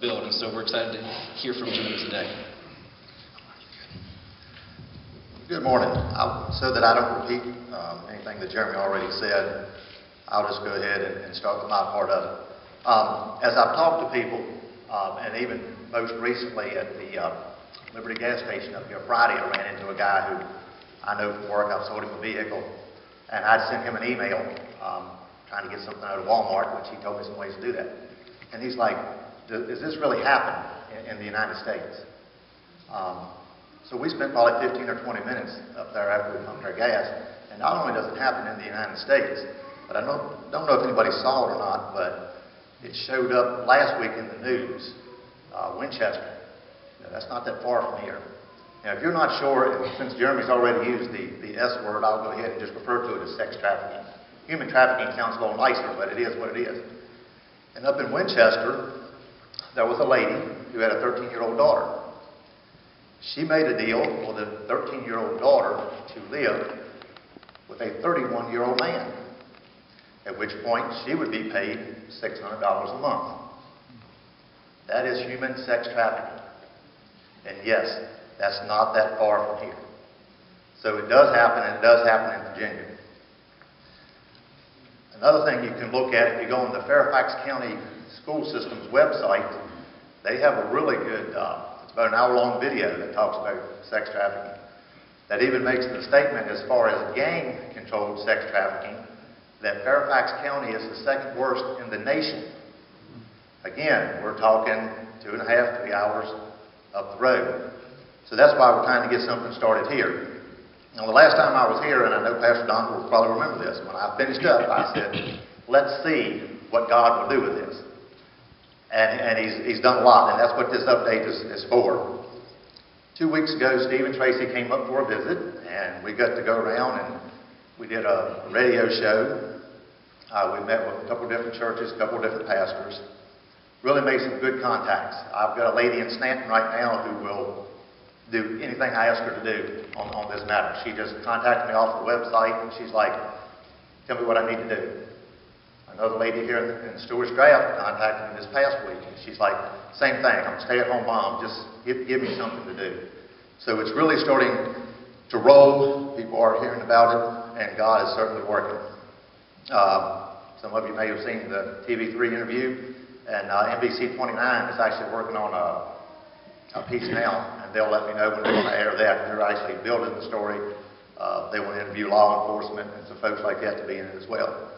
build, and so we're excited to hear from Jim today. Good morning. So that I don't repeat anything that Jeremy already said, I'll just go ahead and start with my part of it. As I've talked to people, and even most recently at the Liberty gas station up here Friday, I ran into a guy who I know from work. I've sold him a vehicle, and I'd sent him an email trying to get something out of Walmart, which he told me some ways to do that. And he's like, does this really happen in the United States? So we spent probably 15 or 20 minutes up there after we pumped our gas, and not only does it happen in the United States, but I don't know if anybody saw it or not, but it showed up last week in the news, Winchester. That's not that far from here. Now, if you're not sure, and since Jeremy's already used the S word, I'll go ahead and just refer to it as sex trafficking. Human trafficking sounds a little nicer, but it is what it is. And up in Winchester, there was a lady who had a 13-year-old daughter. She made a deal for the 13-year-old daughter to live with a 31-year-old man, at which point she would be paid $600 a month. That is human sex trafficking. And yes, that's not that far from here. So it does happen, and it does happen in Virginia. Another thing you can look at, if you go on the Fairfax County School System's website, they have a really good, it's about an hour-long video that talks about sex trafficking. That even makes the statement as far as gang-controlled sex trafficking, that Fairfax County is the second worst in the nation. Again, we're talking 2.5, 3 hours up the road. So that's why we're trying to get something started here. Now, the last time I was here, and I know Pastor Don will probably remember this, when I finished up, I said, let's see what God will do with this. And he's done a lot, and that's what this update is for. 2 weeks ago, Steve and Tracy came up for a visit, and we got to go around and we did a radio show. We met with a couple different churches, a couple different pastors. Really made some good contacts. I've got a lady in Stanton right now who will do anything I ask her to do on this matter. She just contacted me off the website, and she's like, tell me what I need to do. Another lady here in Stewart's Draft contacted me this past week, and she's like, same thing, I'm a stay-at-home mom, just give me something to do. So it's really starting to roll. People are hearing about it, and God is certainly working. Some of you may have seen the TV3 interview, and NBC 29 is actually working on a piece now, and they'll let me know when they're going to air that. They're actually building the story. They want to interview law enforcement and some folks like that to be in it as well.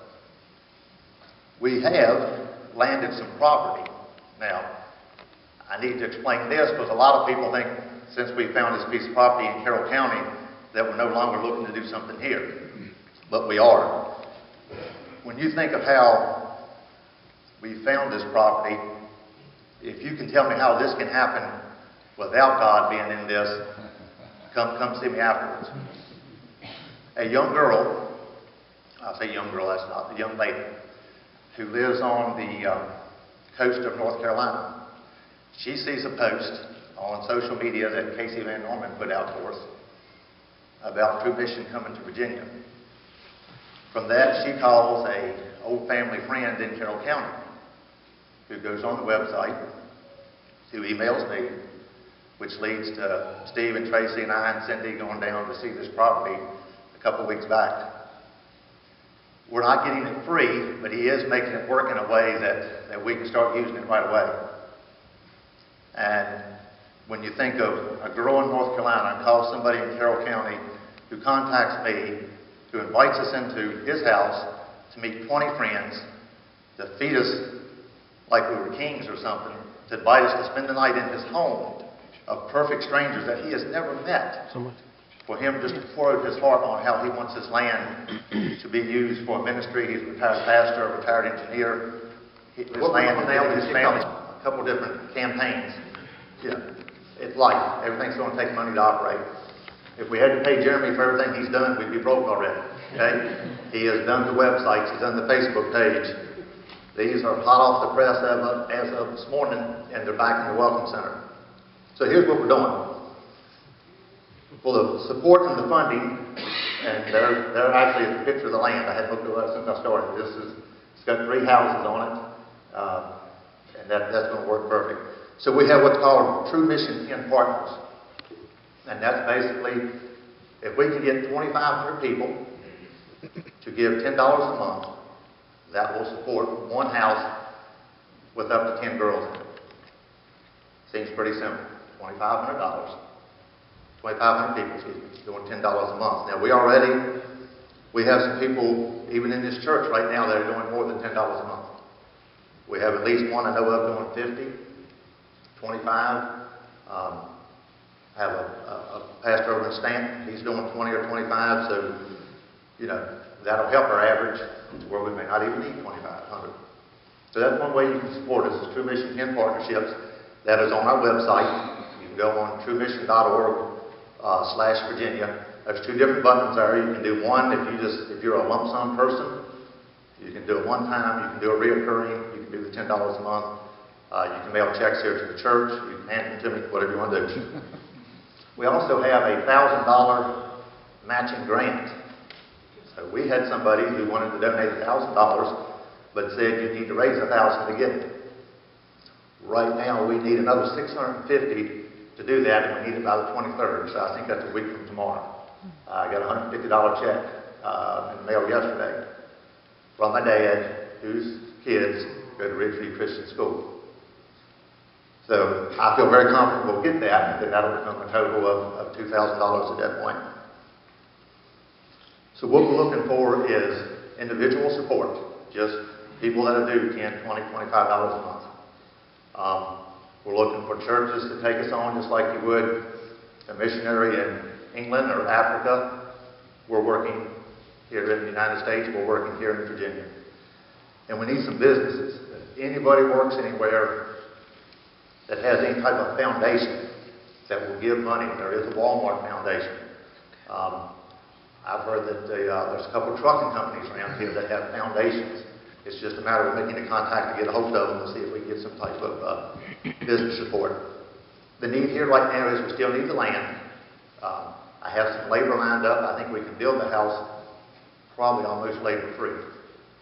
We have landed some property. Now, I need to explain this because a lot of people think since we found this piece of property in Carroll County that we're no longer looking to do something here. But we are. When you think of how we found this property, if you can tell me how this can happen without God being in this, come see me afterwards. A young girl, I'll say young girl, that's not, a young lady, who lives on the coast of North Carolina. She sees a post on social media that Casey Van Norman put out for us about TrueMission coming to Virginia. From that, she calls an old family friend in Carroll County who goes on the website, who emails me, which leads to Steve and Tracy and I and Cindy going down to see this property a couple weeks back. We're not getting it free, but he is making it work in a way that we can start using it right away. And when you think of a girl in North Carolina, I call somebody in Carroll County who contacts me, who invites us into his house to meet 20 friends, to feed us like we were kings or something, to invite us to spend the night in his home of perfect strangers that he has never met. For him just to pour out his heart on how he wants his land to be used for ministry. He's a retired pastor, a retired engineer. His land now with his family, a couple different campaigns. Yeah, it's life. Everything's going to take money to operate. If we had to pay Jeremy for everything he's done, we'd be broke already. Okay? He has done the websites, he's done the Facebook page. These are hot off the press as of this morning, and they're back in the Welcome Center. So here's what we're doing. For the support and the funding, and there actually is a picture of the land. I hadn't looked at that since I started. It's got 3 houses on it, And that's going to work perfect. So we have what's called TrueMission Partners. And that's basically, if we can get 2,500 people to give $10 a month, that will support one house with up to 10 girls in it. Seems pretty simple. $2,500. 2,500 people, doing $10 a month. Now, we have some people, even in this church right now, that are doing more than $10 a month. We have at least one I know of doing 50, 25. I have a pastor over in Stanton. He's doing 20 or 25, so, that'll help our average to where we may not even need 2,500. So that's one way you can support us, is TrueMission Partnerships. That is on our website. You can go on truemission.org/Virginia. There's 2 different buttons there. You can do one if you're a lump sum person. You can do it one time. You can do a reoccurring. You can do the $10 a month. You can mail checks here to the church. You can hand them to me, whatever you want to do. We also have a $1,000 matching grant. So we had somebody who wanted to donate $1,000, but said you need to raise $1,000 to get it. Right now, we need another $650 to do that, and we need it by the 23rd. So I think that's a week from tomorrow. I got a $150 check in the mail yesterday from my dad, whose kids go to Ridgeview Christian School. So I feel very confident we'll get that, and then that'll become a total of $2,000 at that point. So what we're looking for is individual support, just people that are due $10, $20, $25 a month. We're looking for churches to take us on just like you would a missionary in England or Africa. We're working here in the United States. We're working here in Virginia. And we need some businesses. If anybody works anywhere that has any type of foundation that will give money, there is a Walmart Foundation. I've heard that there's a couple of trucking companies around here that have foundations. It's just a matter of making the contact to get a hold of them and see if we can get some type of business support. The need here right now is we still need the land. I have some labor lined up. I think we can build the house probably almost labor-free,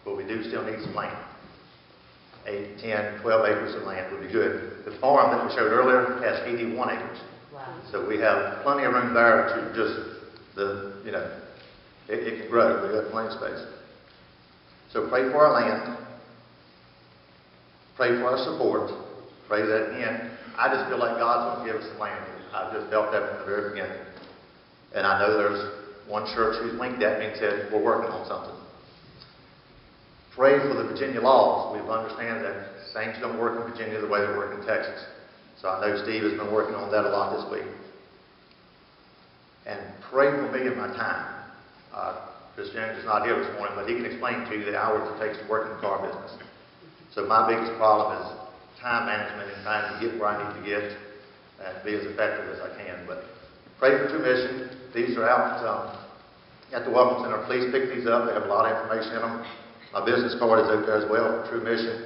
but we do still need some land. 8, 10, 12 acres of land would be good. The farm that we showed earlier has 81 acres. Wow. So we have plenty of room there to just, it can grow. We've got plenty of space. So pray for our land. Pray for our support. Pray that again. I just feel like God's going to give us some land. I've just felt that from the very beginning. And I know there's one church who's linked at me and said, we're working on something. Pray for the Virginia laws. We understand that things don't work in Virginia the way they work in Texas. So I know Steve has been working on that a lot this week. And pray for me in my time. Chris Jones is not here this morning, but he can explain to you the hours it takes to work in the car business. So my biggest problem is time management and trying to get where I need to get and be as effective as I can. But pray for TrueMission. These are out at the Welcome Center. Please pick these up. They have a lot of information in them. My business card is out there as well for TrueMission.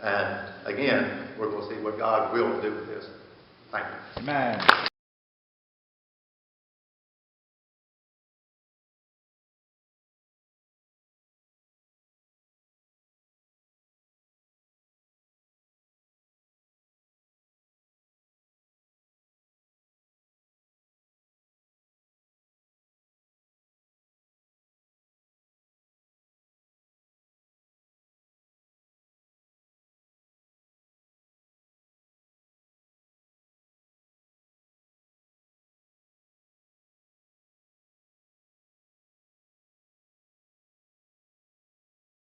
And again, we're going to see what God will do with this. Thank you. Amen.